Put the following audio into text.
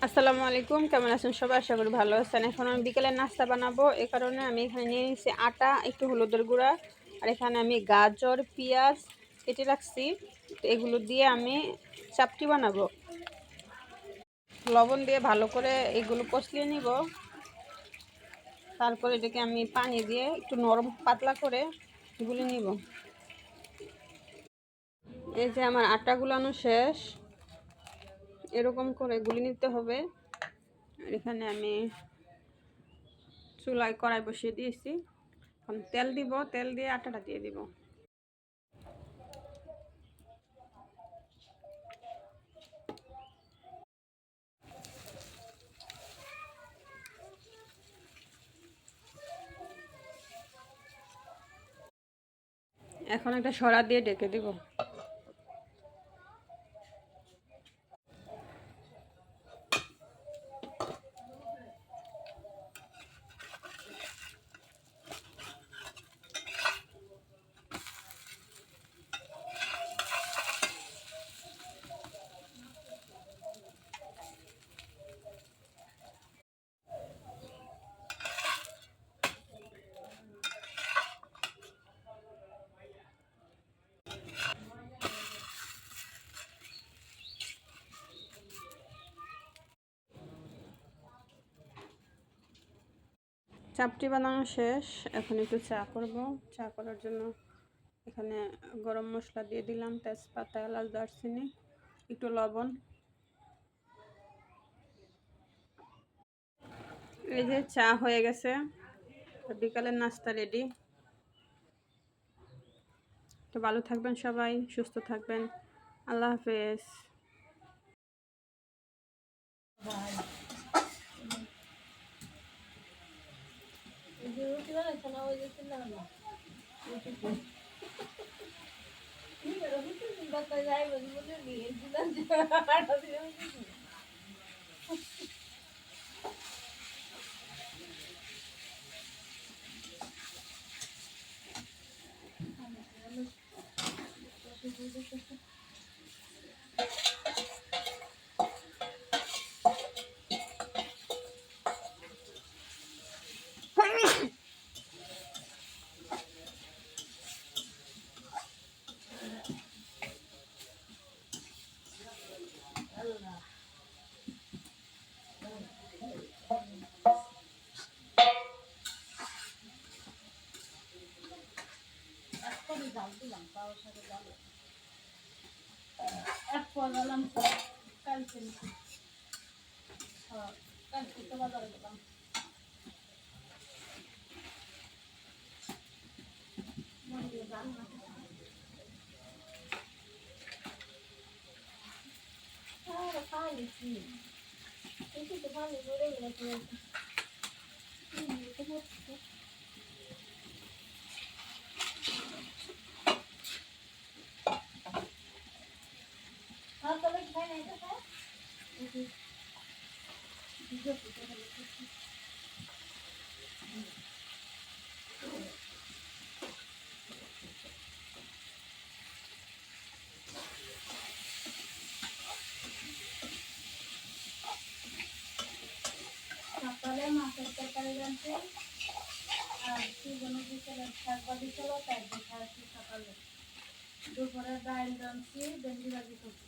আসসালামু আলাইকুম, কেমন আছেন সবাই? আশা করি ভালো আছেন। এখন আমি বিকেলের নাস্তা বানাবো, এই কারণে আমি এখানে নিয়ে নিয়েছি আটা, একটু হলুদের গুঁড়া, আর এখানে আমি গাজর পেঁয়াজ কেটে রাখছি। তো এগুলো দিয়ে আমি চাপটি বানাবো। লবণ দিয়ে ভালো করে এগুলো কষলিয়ে নিব। তারপরে এটাকে আমি পানি দিয়ে একটু নরম পাতলা করে গুলে নিব। এই যে আমার আটা গুলানো শেষ, এরকম করে গুলি নিতে হবে। আর এখানে আমি চুলায় কড়াই বসিয়ে দিয়েছি। এখন তেল দিব, তেল দিয়ে আটাটা দিয়ে দিব। এখন একটা সরা দিয়ে ঢেকে দিব। চাপটি বানানো শেষ, এখন একটু চা করব। চা করার জন্য এখানে গরম মশলা দিয়ে দিলাম, তেজপাতা, এলাচ, দারচিনি, একটু লবণ। এই যে চা হয়ে গেছে, বিকালের নাস্তা রেডি। তো ভালো থাকবেন সবাই, সুস্থ থাকবেন। আল্লাহ হাফেজ। সকালে মাছের তরকারি রাঁধছি, আর কি যেন বিকেলে শাক ভাজি ছিল, তাই খাচ্ছি। সকালে দুপুরে ডাল রাঁধছি, ভেন্ডি ভাজি করছি।